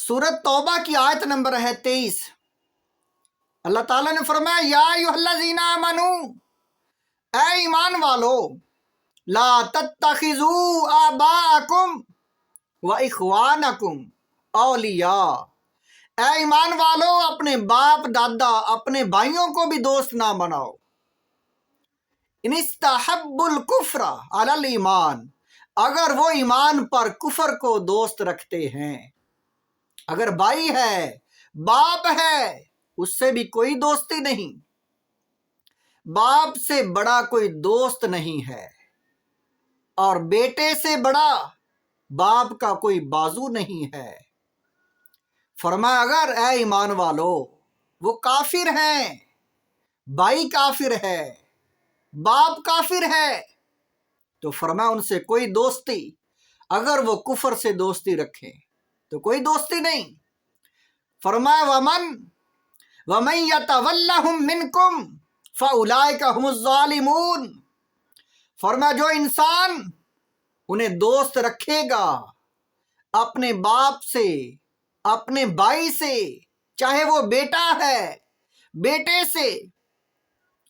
सूरत तौबा की आयत नंबर है 23। अल्लाह ताला ने फरमाया या अय्युहल्लज़ीना आमनू, ऐ ईमान वालो, ला तत्तखिजू आबाअकुम व इखवानकुम औलिया, ऐ ईमान वालो अपने बाप दादा अपने भाइयों को भी दोस्त ना बनाओ। इनिस्तहब्बुल कुफ्रा अलल ईमान, अगर वो ईमान पर कुफर को दोस्त रखते हैं। अगर भाई है, बाप है, उससे भी कोई दोस्ती नहीं, बाप से बड़ा कोई दोस्त नहीं है, और बेटे से बड़ा बाप का कोई बाजू नहीं है। फरमाया अगर ऐ ईमान वालो वो काफिर हैं, भाई काफिर है, बाप काफिर है, तो फरमाया उनसे कोई दोस्ती, अगर वो कुफर से दोस्ती रखें तो कोई दोस्ती नहीं। फरमाया वमन यतवल्लहुम मिनकुम फउलाइका हुमुज़ ज़ालिमून, फरमाया जो इंसान उन्हें दोस्त रखेगा अपने बाप से, अपने भाई से, चाहे वो बेटा है, बेटे से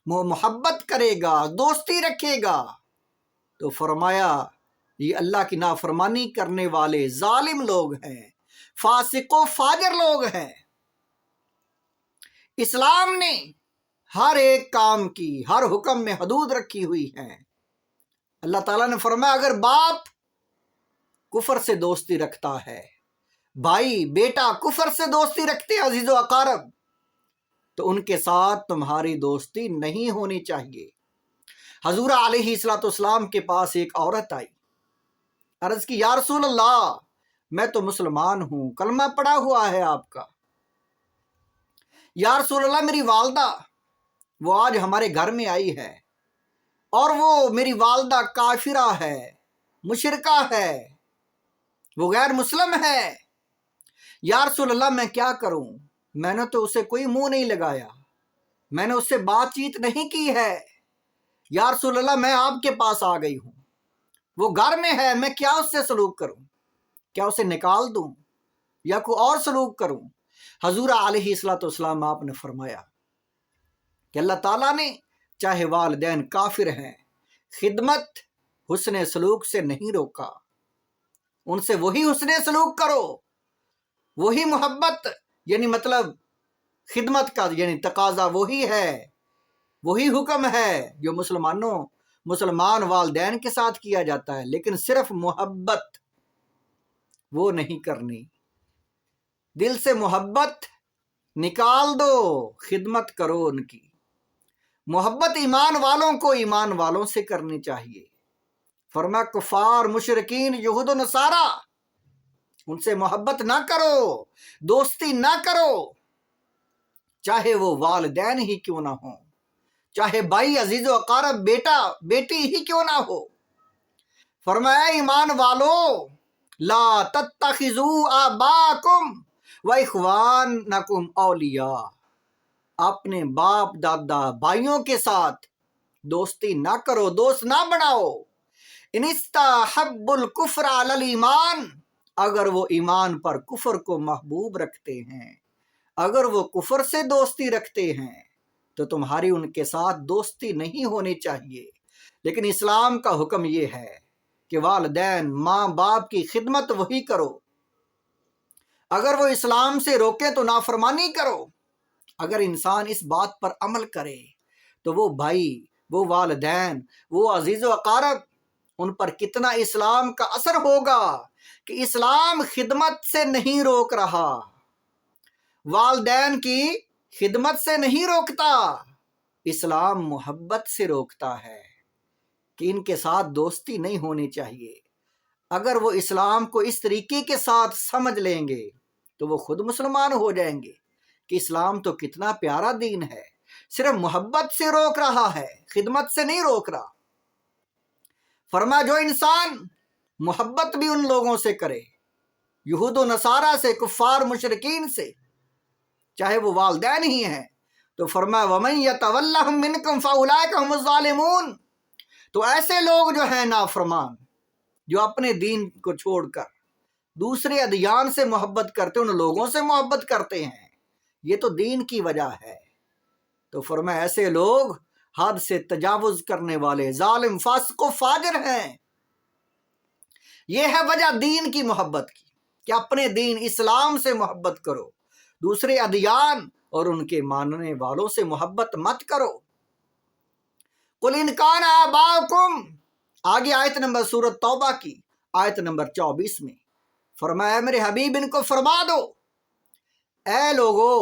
वो मोहब्बत करेगा, दोस्ती रखेगा, तो फरमाया ये अल्लाह की नाफरमानी करने वाले जालिम लोग हैं, फासिको फाजिर लोग हैं। इस्लाम ने हर एक काम की, हर हुक्म में हदूद रखी हुई है। अल्लाह ताला ने फरमाया अगर बाप कुफर से दोस्ती रखता है, भाई बेटा कुफर से दोस्ती रखते हैं अजीज़ो अकारब, तो उनके साथ तुम्हारी दोस्ती नहीं होनी चाहिए। हजूर अलैहिस्सलाम के पास एक औरत आई, अर्ज की या रसूल अल्लाह, मैं तो मुसलमान हूं, कलमा पड़ा हुआ है आपका। या रसूल अल्लाह मेरी वालदा वो आज हमारे घर में आई है और वो मेरी वालदा काफिरा है, मुशरिका है, वो गैर मुस्लिम है। या रसूल अल्लाह मैं क्या करूं, मैंने तो उसे कोई मुंह नहीं लगाया, मैंने उससे बातचीत नहीं की है। या रसूल अल्लाह मैं आपके पास आ गई हूं, वो घर में है, मैं क्या उससे सलूक करूं, क्या उसे निकाल दूं या कोई और सलूक करूं। हजूर अलैहिस्सलाम आपने फरमाया कि अल्लाह ताला ने चाहे वालिदैन काफिर हैं, खिदमत हुस्ने सलूक से नहीं रोका, उनसे वही हुस्ने सलूक करो, वही मोहब्बत यानी मतलब खिदमत का यानी तकाजा वही है, वही हुक्म है जो मुसलमान वालिदैन के साथ किया जाता है, लेकिन सिर्फ मोहब्बत वो नहीं करनी। दिल से मोहब्बत निकाल दो, खिदमत करो उनकी। मोहब्बत ईमान वालों को ईमान वालों से करनी चाहिए। फरमा कुफार मुशरिकीन यहूद नसारा उनसे मोहब्बत ना करो, दोस्ती ना करो, चाहे वो वालिदैन ही क्यों ना हो, चाहे भाई अजीज़ो अकारब बेटा बेटी ही क्यों ना हो। फरमाया ईमान वालो ला तत्तखिजू आबाकुम व इखवानकुम औलिया, अपने बाप दादा भाइयों के साथ दोस्ती ना करो, दोस्त ना बनाओ। इनिस्तहब्बुल कुफ्र अलल ईमान, अगर वो ईमान पर कुफर को महबूब रखते हैं, अगर वो कुफर से दोस्ती रखते हैं तो तुम्हारी उनके साथ दोस्ती नहीं होनी चाहिए। लेकिन इस्लाम का हुक्म ये है कि वालिदैन माँ बाप की खिदमत वही करो, अगर वो इस्लाम से रोके तो नाफरमानी करो। अगर इंसान इस बात पर अमल करे तो वो भाई, वो वालिदैन, वो अजीज़ो अकारब, उन पर कितना इस्लाम का असर होगा कि इस्लाम खिदमत से नहीं रोक रहा, वालिदैन की खिदमत से नहीं रोकता, इस्लाम मोहब्बत से रोकता है कि इनके साथ दोस्ती नहीं होनी चाहिए। अगर वो इस्लाम को इस तरीके के साथ समझ लेंगे तो वो खुद मुसलमान हो जाएंगे कि इस्लाम तो कितना प्यारा दीन है, सिर्फ मोहब्बत से रोक रहा है, खिदमत से नहीं रोक रहा। फरमा जो इंसान मोहब्बत भी उन लोगों से करे, यहूद नसारा से, कुफार मुशरिकीन से, चाहे वो वालिदैन ही हैं, तो फरमा वमन यतवल्लहुम मिनकुम फउलाइका हुमुज़ ज़ालिमून, तो ऐसे लोग जो हैं नाफरमान, जो अपने दीन को छोड़कर دوسرے ادیان سے محبت کرتے، ان لوگوں سے محبت کرتے ہیں، یہ تو دین کی وجہ ہے۔ تو فرمایا ایسے لوگ حد سے تجاوز کرنے والے، ظالم، فاسق و فاجر ہیں۔ یہ ہے وجہ دین کی محبت کی، کہ اپنے دین اسلام سے محبت کرو، دوسرے ادیان اور ان کے ماننے والوں سے محبت مت کرو۔ قُلْ إِنْ كَانَ آبَاؤُكُمْ، آگے آیت نمبر سورۃ توبہ کی آیت نمبر 24 میں فرمایا میرے حبیب ان کو فرما دو، اے لوگو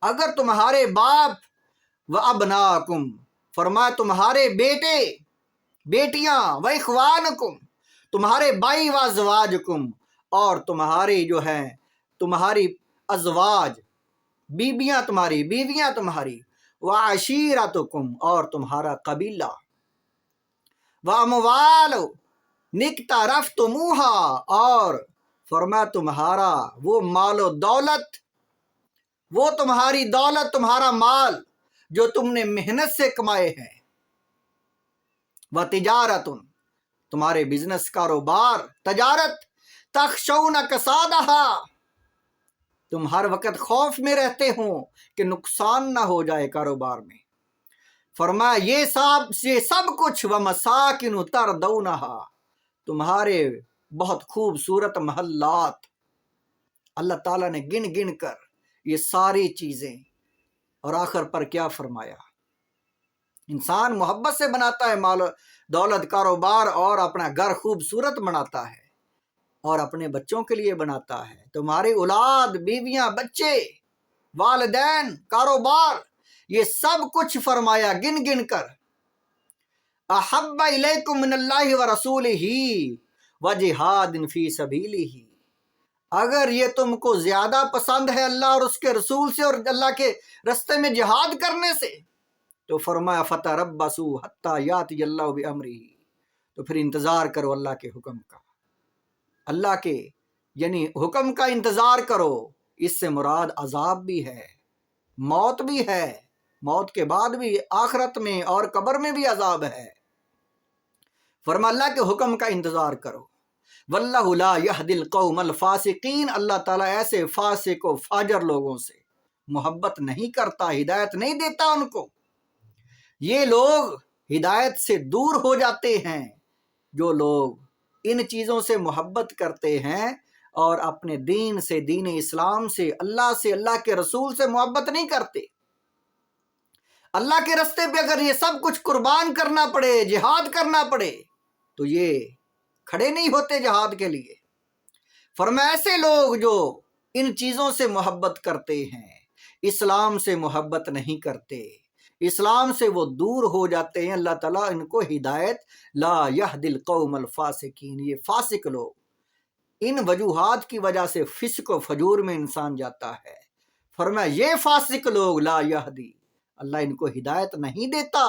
اگر تمہارے باپ و ابناکم، فرمایا تمہارے بیٹے بیٹیاں، و اخوانکم، تمہارے بھائی، و ازواجکم، اور تمہاری جو ہیں تمہاری ازواج، بیویاں تمہاری، و عشیرتکم، اور تمہارا قبیلہ، و اموال اقترفتموہا، اور فرمایا تمہارا وہ مال و دولت، وہ تمہاری دولت، تمہارا مال جو تم نے محنت سے کمائے ہیں، و تجارت، تمہارے بزنس، کاروبار، تجارت، تخشون کسادہا، تم ہر وقت خوف میں رہتے ہو کہ نقصان نہ ہو جائے کاروبار میں۔ فرمایا یہ سب کچھ، و مساکن تردونہا، تمہارے بہت خوبصورت محلات، اللہ تعالیٰ نے گن گن کر یہ ساری چیزیں، اور آخر پر کیا فرمایا؟ انسان محبت سے بناتا ہے مال دولت، کاروبار، اور اپنا گھر خوبصورت بناتا ہے، اور اپنے بچوں کے لیے بناتا ہے۔ تمہاری اولاد، بیویاں، بچے، والدین، کاروبار، یہ سب کچھ فرمایا گن گن کر، احب الیکم من اللہ و رسولہ و جہاد فی سبیلہ، اگر یہ تم کو زیادہ پسند ہے اللہ اور اس کے رسول سے، اور اللہ کے رستے میں جہاد کرنے سے، تو فرمایا فتربصوا حتی یاتی اللہ بامرہ، تو پھر انتظار کرو اللہ کے حکم کا، اللہ کے یعنی حکم کا انتظار کرو۔ اس سے مراد عذاب بھی ہے، موت بھی ہے، موت کے بعد بھی آخرت میں اور قبر میں بھی عذاب ہے۔ فرمایا اللہ کے حکم کا انتظار کرو۔ واللہ لا یہدی القوم الفاسقین، اللہ تعالیٰ ایسے فاسق و فاجر لوگوں سے محبت نہیں کرتا، ہدایت نہیں دیتا ان کو۔ یہ لوگ ہدایت سے دور ہو جاتے ہیں جو لوگ ان چیزوں سے محبت کرتے ہیں اور اپنے دین سے، دین اسلام سے، اللہ کے رسول سے محبت نہیں کرتے۔ اللہ کے رستے پہ اگر یہ سب کچھ قربان کرنا پڑے، جہاد کرنا پڑے، تو یہ کھڑے نہیں ہوتے جہاد کے لیے۔ فرمایا ایسے لوگ جو ان چیزوں سے محبت کرتے ہیں، اسلام سے محبت نہیں کرتے، اسلام سے وہ دور ہو جاتے ہیں، اللہ تعالیٰ ان کو ہدایت، لا یہدی القوم الفاسقین، یہ فاسق لوگ، ان وجوہات کی وجہ سے فسق و فجور میں انسان جاتا ہے۔ فرمایا یہ فاسق لوگ لا یہدی، اللہ ان کو ہدایت نہیں دیتا۔